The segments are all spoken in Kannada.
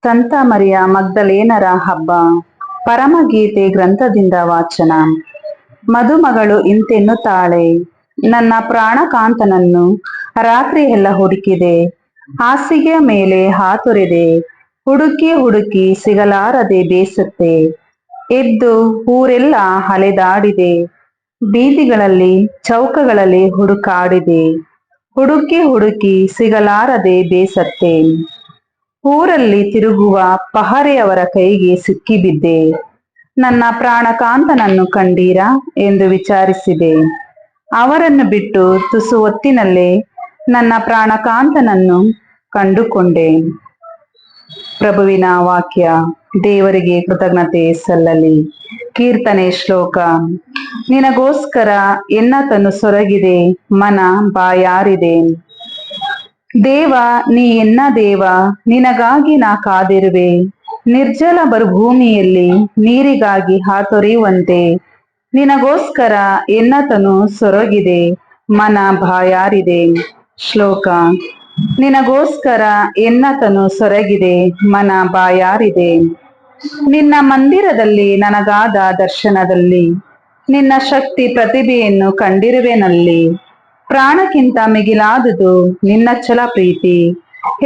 ಸಂತ ಮರಿಯ ಮಗ್ದಲೇನರ ಹಬ್ಬ. ಪರಮಗೀತೆ ಗ್ರಂಥದಿಂದ ವಾಚನ. ಮದುಮಗಳು ಇಂತೆನ್ನುತ್ತಾಳೆ, ನನ್ನ ಪ್ರಾಣಕಾಂತನನ್ನು ರಾತ್ರಿ ಎಲ್ಲ ಹುಡುಕಿದೆ, ಹಾಸಿಗೆಯ ಮೇಲೆ ಹಾತೊರೆದೆ, ಹುಡುಕಿ ಹುಡುಕಿ ಸಿಗಲಾರದೆ ಬೇಸತ್ತೆ. ಎದ್ದು ಊರೆಲ್ಲ ಅಲೆದಾಡಿದೆ, ಬೀದಿಗಳಲ್ಲಿ ಚೌಕಗಳಲ್ಲಿ ಹುಡುಕಾಡಿದೆ, ಹುಡುಕಿ ಹುಡುಕಿ ಸಿಗಲಾರದೆ ಬೇಸತ್ತೆ. ಊರಲ್ಲಿ ತಿರುಗುವ ಪಹರೆಯವರ ಕೈಗೆ ಸಿಕ್ಕಿಬಿದ್ದೆ. ನನ್ನ ಪ್ರಾಣಕಾಂತನನ್ನು ಕಂಡೀರಾ ಎಂದು ವಿಚಾರಿಸಿದೆ. ಅವರನ್ನು ಬಿಟ್ಟು ತುಸು ಹೊತ್ತಿನಲ್ಲೇ ನನ್ನ ಪ್ರಾಣಕಾಂತನನ್ನು ಕಂಡುಕೊಂಡೆ. ಪ್ರಭುವಿನ ವಾಕ್ಯ. ದೇವರಿಗೆ ಕೃತಜ್ಞತೆ ಸಲ್ಲಲಿ. ಕೀರ್ತನೆ ಶ್ಲೋಕ. ನಿನಗೋಸ್ಕರ ಎನ್ನತನು ಸೊರಗಿದೆ, ಮನ ಬಾಯಾರಿದೆ. ದೇವ ನೀ ಎನ್ನ ದೇವ, ನಿನಗಾಗಿ ನಾ ಕಾದಿರುವೆ. ನಿರ್ಜಲ ಮರುಭೂಮಿಯಲ್ಲಿ ನೀರಿಗಾಗಿ ಹಾತೊರೆಯುವಂತೆ ನಿನಗೋಸ್ಕರ ಎನ್ನತನು ಸೊರಗಿದೆ, ಮನ ಬಾಯಾರಿದೆ. ಶ್ಲೋಕ. ನಿನಗೋಸ್ಕರ ಎನ್ನತನು ಸೊರಗಿದೆ, ಮನ ಬಾಯಾರಿದೆ. ನಿನ್ನ ಮಂದಿರದಲ್ಲಿ ನನಗಾದ ದರ್ಶನದಲ್ಲಿ ನಿನ್ನ ಶಕ್ತಿ ಪ್ರತಿಭೆಯನ್ನು ಕಂಡಿರುವೆನಲ್ಲಿ. ಪ್ರಾಣಕ್ಕಿಂತ ಮಿಗಿಲಾದುದು ನಿನ್ನ ಛಲ ಪ್ರೀತಿ,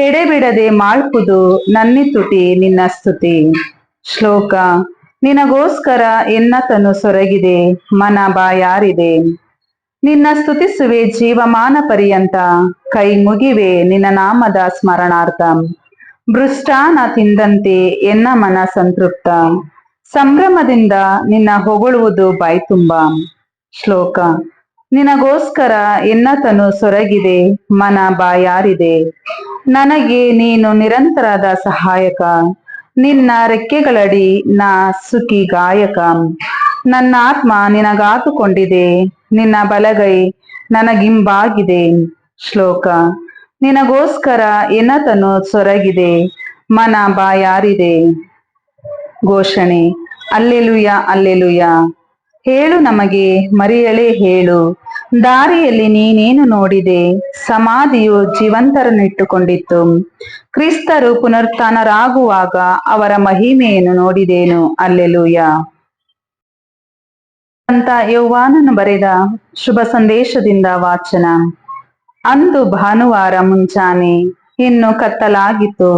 ಎಡೆಬಿಡದೆ ಮಾಳ್ಪುದು ನನ್ನಿ ತುಟಿ ನಿನ್ನ ಸ್ತುತಿ. ಶ್ಲೋಕ. ನಿನಗೋಸ್ಕರ ಎನ್ನತನು ಸೊರಗಿದೆ, ಮನ ಬಾಯಾರಿದೆ. ನಿನ್ನ ಸ್ತುತಿಸುವೆ ಜೀವಮಾನ ಪರ್ಯಂತ, ಕೈ ಮುಗಿವೆ ನಿನ್ನ ನಾಮದ ಸ್ಮರಣಾರ್ಥ. ಮೃಷ್ಟಾನ ತಿಂದಂತೆ ಎನ್ನ ಮನ ಸಂತೃಪ್ತ, ಸಂಭ್ರಮದಿಂದ ನಿನ್ನ ಹೊಗಳುವುದು ಬಾಯ್ತುಂಬ. ಶ್ಲೋಕ. ನಿನಗೋಸ್ಕರ ಎನ್ನತನು ಸೊರಗಿದೆ, ಮನ ಬಾಯಾರಿದೆ. ನನಗೆ ನೀನು ನಿರಂತರದ ಸಹಾಯಕ, ನಿನ್ನ ರೆಕ್ಕೆಗಳಡಿ ನಾ ಸುಖಿ ಗಾಯಕ. ನನ್ನ ಆತ್ಮ ನಿನಗಾತುಕೊಂಡಿದೆ, ನಿನ್ನ ಬಲಗೈ ನನಗಿಂಬಾಗಿದೆ. ಶ್ಲೋಕ. ನಿನಗೋಸ್ಕರ ಎನ್ನತನು ಸೊರಗಿದೆ, ಮನ ಬಾಯಾರಿದೆ. ಘೋಷಣೆ. Alleluia alleluia. ಹೇಳು ನಮಗೆ ಮರಿಯಳೇ ಹೇಳು, ದಾರಿಯಲ್ಲಿ ನೀನೇನು ನೋಡಿದೆ. ಸಮಾಧಿಯು ಜೀವಂತರನ್ನಿಟ್ಟುಕೊಂಡಿತ್ತು, ಕ್ರಿಸ್ತರು ಪುನರುತ್ಥಾನರಾಗುವಾಗ ಅವರ ಮಹಿಮೆಯನ್ನು ನೋಡಿದೇನು. ಅಲ್ಲೆಲುಯ. ಸಂತ ಯೋವಾನನು ಬರೆದ ಶುಭ ಸಂದೇಶದಿಂದ ವಾಚನ. ಅಂದು ಭಾನುವಾರ ಮುಂಜಾನೆ ಇನ್ನು ಕತ್ತಲಾಗಿತ್ತು.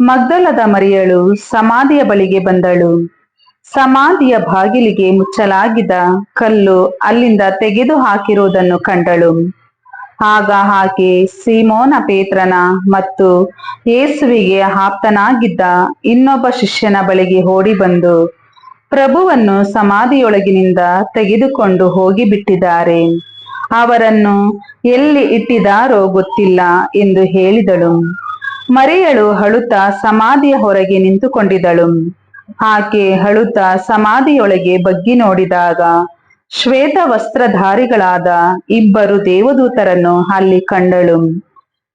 ಮಗ್ದಲದ ಮರಿಯಳು ಸಮಾಧಿಯ ಬಳಿಗೆ ಬಂದಳು. ಸಮಾಧಿಯ ಬಾಗಿಲಿಗೆ ಮುಚ್ಚಲಾಗಿದ್ದ ಕಲ್ಲು ಅಲ್ಲಿಂದ ತೆಗೆದು ಹಾಕಿರುವುದನ್ನು ಕಂಡಳು. ಆಗ ಆಕೆ ಸೀಮೋನ ಪೇತ್ರನ ಮತ್ತು ಯೇಸುವಿಗೆ ಆಪ್ತನಾಗಿದ್ದ ಇನ್ನೊಬ್ಬ ಶಿಷ್ಯನ ಬಳಿಗೆ ಓಡಿ ಬಂದು, ಪ್ರಭುವನ್ನು ಸಮಾಧಿಯೊಳಗಿನಿಂದ ತೆಗೆದುಕೊಂಡು ಹೋಗಿಬಿಟ್ಟಿದ್ದಾರೆ, ಅವರನ್ನು ಎಲ್ಲಿ ಇಟ್ಟಿದ್ದಾರೋ ಗೊತ್ತಿಲ್ಲ ಎಂದು ಹೇಳಿದಳು. ಮರಿಯಳು ಅಳುತ್ತಾ ಸಮಾಧಿಯ ಹೊರಗೆ ನಿಂತುಕೊಂಡಿದ್ದಳು. ಆಕೆ ಅಳುತ್ತಾ ಸಮಾಧಿಯೊಳಗೆ ಬಗ್ಗಿ ನೋಡಿದಾಗ ಶ್ವೇತ ವಸ್ತ್ರಧಾರಿಗಳಾದ ಇಬ್ಬರು ದೇವದೂತರನ್ನು ಅಲ್ಲಿ ಕಂಡಳು.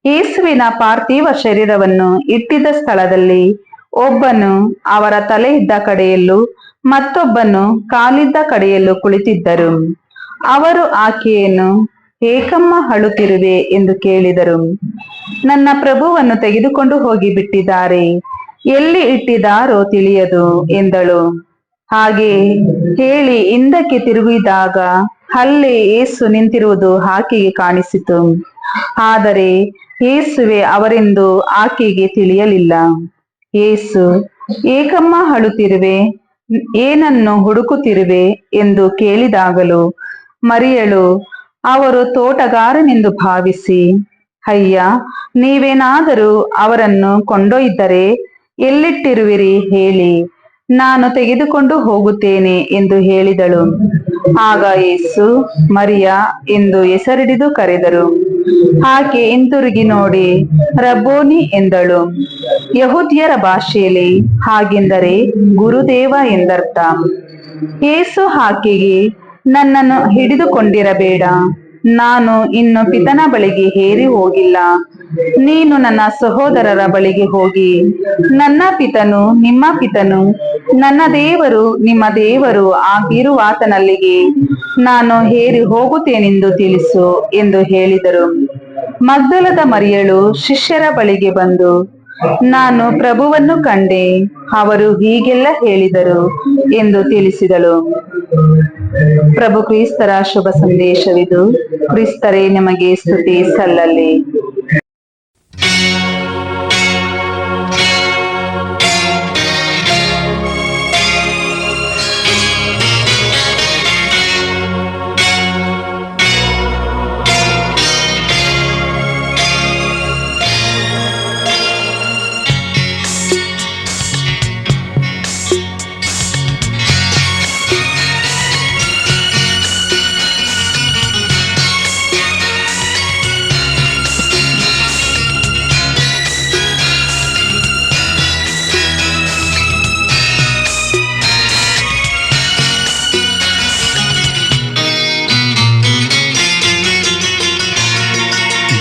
ಯೇಸುವಿನ ಪಾರ್ಥಿವ ಶರೀರವನ್ನು ಇಟ್ಟಿದ್ದ ಸ್ಥಳದಲ್ಲಿ ಒಬ್ಬನು ಅವರ ತಲೆ ಇದ್ದ ಕಡೆಯಲ್ಲೂ ಮತ್ತೊಬ್ಬನು ಕಾಲಿದ್ದ ಕಡೆಯಲ್ಲೂ ಕುಳಿತಿದ್ದರು. ಅವರು ಆಕೆಯನ್ನು, ಏಕಮ್ಮ ಅಳುತ್ತಿರುವೆ ಎಂದು ಕೇಳಿದರು. ನನ್ನ ಪ್ರಭುವನ್ನು ತೆಗೆದುಕೊಂಡು ಹೋಗಿ ಬಿಟ್ಟಿದ್ದಾರೆ, ಎಲ್ಲಿ ಇಟ್ಟಿದ್ದಾರೋ ತಿಳಿಯದು ಎಂದಳು. ಹಾಗೆ ಹೇಳಿ ಹಿಂದಕ್ಕೆ ತಿರುಗಿದಾಗ ಅಲ್ಲೇ ಯೇಸು ನಿಂತಿರುವುದು ಆಕೆಗೆ ಕಾಣಿಸಿತು. ಆದರೆ ಯೇಸುವೆ ಅವರೆಂದು ಆಕೆಗೆ ತಿಳಿಯಲಿಲ್ಲ. ಯೇಸು, ಏಕಮ್ಮ ಅಳುತ್ತಿರುವೆ, ಏನನ್ನು ಹುಡುಕುತ್ತಿರುವೆ ಎಂದು ಕೇಳಿದಾಗಲೂ ಮರಿಯಳು, ಅವರು ತೋಟಗಾರನೆಂದು ಭಾವಿಸಿ, ಅಯ್ಯ, ನೀವೇನಾದರೂ ಅವರನ್ನು ಕೊಂಡೊಯ್ದರೆ ಎಲ್ಲಿಟ್ಟಿರುವಿರಿ ಹೇಳಿ, ನಾನು ತೆಗೆದುಕೊಂಡು ಹೋಗುತ್ತೇನೆ ಎಂದು ಹೇಳಿದಳು. ಆಗ ಯೇಸು ಮರಿಯ ಎಂದು ಹೆಸರಿಡಿದು ಕರೆದರು. ಆಕೆ ಹಿಂತಿರುಗಿ ನೋಡಿ ರಬ್ಬೋನಿ ಎಂದಳು. ಯಹೂದ್ಯರ ಭಾಷೆಯಲ್ಲಿ ಹಾಗೆಂದರೆ ಗುರುದೇವ ಎಂದರ್ಥ. ಯೇಸು ಆಕೆಗೆ, ನನ್ನನ್ನು ಹಿಡಿದುಕೊಂಡಿರಬೇಡ, ನಾನು ಇನ್ನು ಪಿತನ ಬಳಿಗೆ ಏರಿ ಹೋಗಿಲ್ಲ. ನೀನು ನನ್ನ ಸಹೋದರರ ಬಳಿಗೆ ಹೋಗಿ, ನನ್ನ ಪಿತನು ನಿಮ್ಮ ಪಿತನು, ನನ್ನ ದೇವರು ನಿಮ್ಮ ದೇವರು ಆಗಿರುವಾತನಲ್ಲಿಗೆ ನಾನು ಏರಿ ಹೋಗುತ್ತೇನೆಂದು ತಿಳಿಸು ಎಂದು ಹೇಳಿದರು. ಮಗ್ದಲದ ಮರಿಯಳು ಶಿಷ್ಯರ ಬಳಿಗೆ ಬಂದು, ನಾನು ಪ್ರಭುವನ್ನು ಕಂಡೆ, ಅವರು ಹೀಗೆಲ್ಲ ಹೇಳಿದರು ಎಂದು ತಿಳಿಸಿದಳು. ಪ್ರಭು ಕ್ರಿಸ್ತರ ಶುಭ ಸಂದೇಶವಿದು. ಕ್ರಿಸ್ತರೇ ನಿಮಗೆ ಸ್ತುತಿ ಸಲ್ಲಲಿ.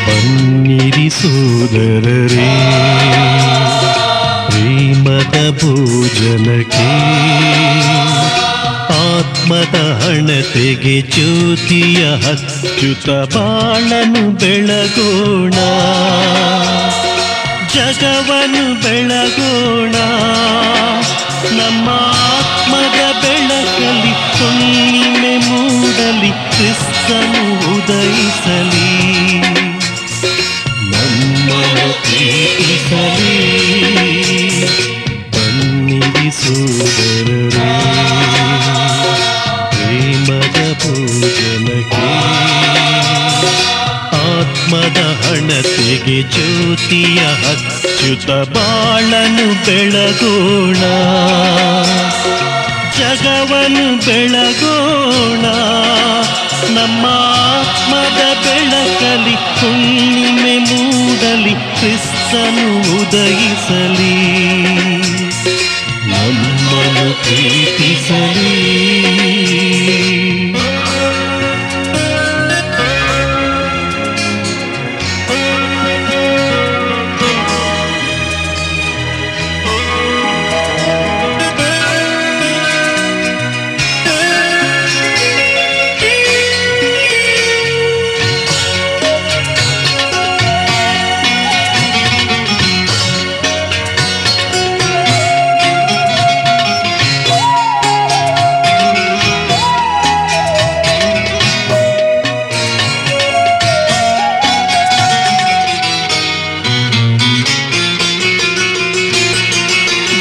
ಬನ್ನಿರಿ ಸೋದರರೇ, ಪ್ರೇಮದ ಭೋಜನಕ್ಕೆ, ಆತ್ಮದ ಹಣತೆಗೆ ಜ್ಯೋತಿಯ ಹಚ್ಚುತ್ತ ಬಾಳನು ಬೆಳಗೋಣ, ಜಗವನ್ನು ಬೆಳಗೋಣ. ನಮ್ಮ ಆತ್ಮದ ಬೆಳಕಲಿ ಹುಣ್ಣಿಮೆ ಮೂಡಲಿ, ಕ್ರಿಸ್ತನು ಉದಯಿಸಲಿ, ನಮ್ಮನ್ನು ಪ್ರೀತಿಸಲಿ. ಬನ್ನಿರಿ ಸೋದರರೇ, ಪ್ರೇಮದ ಭೋಜನಕ್ಕೆ, ಆತ್ಮದ ಹಣತೆಗೆ ಜ್ಯೋತಿಯ ಹಚ್ಚುತ್ತ ಬಾಳನು ಬೆಳಗೋಣ, ಜಗವನ್ನು ಬೆಳಗೋಣ. ನಮ್ಮ ಆತ್ಮದ ಬೆಳಕಲಿ ಹುಣ್ಣಿಮೆ ಮೂಡಲಿ, ಕ್ರಿಸ್ತನು ಉದಯಿಸಲಿ, ನಮ್ಮನ್ನು ಪ್ರೀತಿಸಲಿ.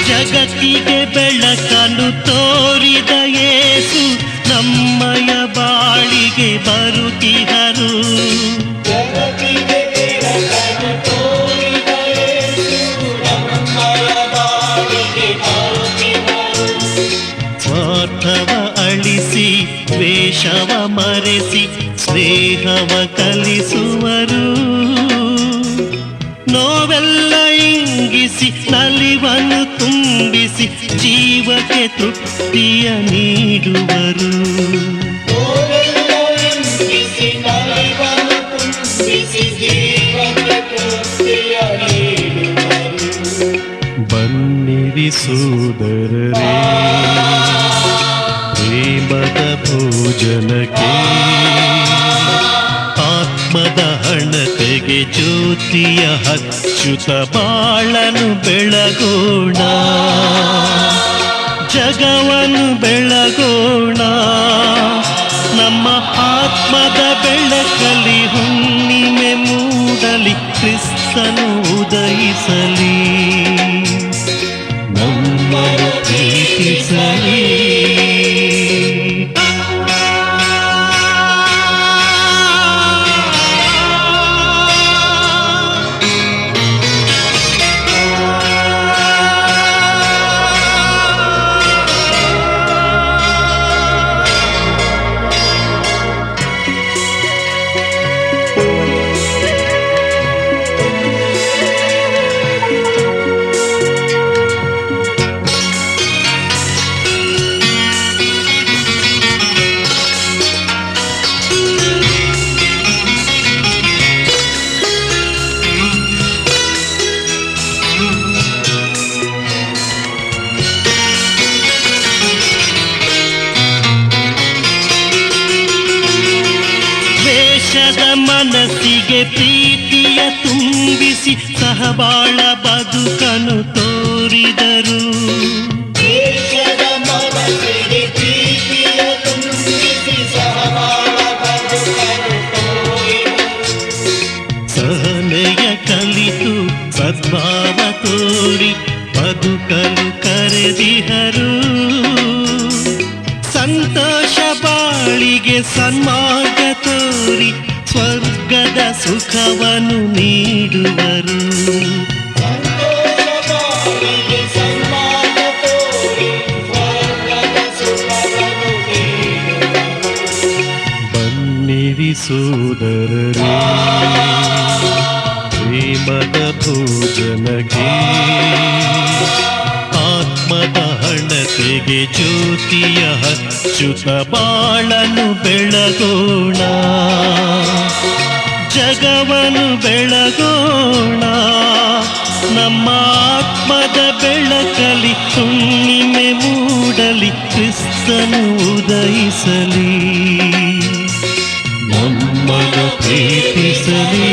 ಜಗತ್ತಿಗೆ ಬೆಳಕನ್ನು ತೋರಿದ ಯೇಸು, ನಮ್ಮಯ ಬಾಳಿಗೆ ಬರುತ್ತಿಹರು. ಸ್ವಾರ್ಥವ ಅಳಿಸಿ, ದ್ವೇಷವ ಮರೆಸಿ, ಸ್ನೇಹವ ಕಲಿಸುವರು. ನೋವೆಲ್ಲ ಇಂಗಿಸಿ, ನಲಿವನ್ನು ತುಂಬಿಸಿ, ಜೀವಕ್ಕೆ ತೃಪ್ತಿಯ ನೀಡುವರು. ಬನ್ನಿರಿ ಸೋದರರೇ, ಪ್ರೇಮದ ಭೋಜನಕ್ಕೆ, ಆತ್ಮದ ಹಣತೆಗೆ ಜ್ಯೋತಿಯ ಹಚ್ಚುತ್ತ ಬಾಳನು ಬೆಳಗೋಣ, ಜಗವನ್ನು ಬೆಳಗೋಣ. ನಮ್ಮ ಆತ್ಮದ ಬೆಳಕಲಿ ಹುಣ್ಣಿಮೆ ಮೂಡಲಿ, ಕ್ರಿಸ್ತನು ಉದಯಿಸಲಿ, ನಮ್ಮನ್ನು ಪ್ರೀತಿಸಲಿ. ಮನಸ್ಸಿಗೆ ಪ್ರೀತಿಯ ತುಂಬಿಸಿ ಸಹಬಾಳ ಬದುಕನು ತೋರಿದರು. ದೇಶದ ಮನಸ್ಸಿಗೆ ಪ್ರೀತಿಯ ತುಂಬಿಸಿ ಸಹಬಾಳ ಬದುಕನ್ನು ತೋರಿದರು. ಸಹನೆಯ ಕಲಿತು ಸದ್ಭಾವ ತೋರಿ ಬದುಕಲು ಕರೆದಿಹರು. ಸಂತೋಷ ಬಾಳಿಗೆ ಸನ್ಮಾರ್ಗ ತೋರಿ ಸ್ವರ್ಗದ ಸುಖವನ್ನು ನೀಡುವರು. ಸಂತೋಷ ಬಾಳಿಗೆ ಸನ್ಮಾರ್ಗ ತೋರಿ ಸ್ವರ್ಗದ ಸುಖವನ್ನು ನೀಡುವರು. ಬನ್ನಿರಿ ಸೋದರರೇ, ಪ್ರೇಮದ ಭೋಜನಕ್ಕೆ ಆತ್ಮದ ಹಣತೆಗೆ ಜ್ಯೋತಿಯ ಹಚ್ಚುತ ಬಾಳನು ಬೆಳಗೋಣ. ಜಗವನ್ನು ಬೆಳಗೋಣ. ನಮ್ಮ ಆತ್ಮದ ಬೆಳಕಲಿ ಹುಣ್ಣಿಮೆ ಮೂಡಲಿ, ಕ್ರಿಸ್ತನು ಉದಯಿಸಲಿ, ನಮ್ಮನ್ನು ಪ್ರೀತಿಸಲಿ.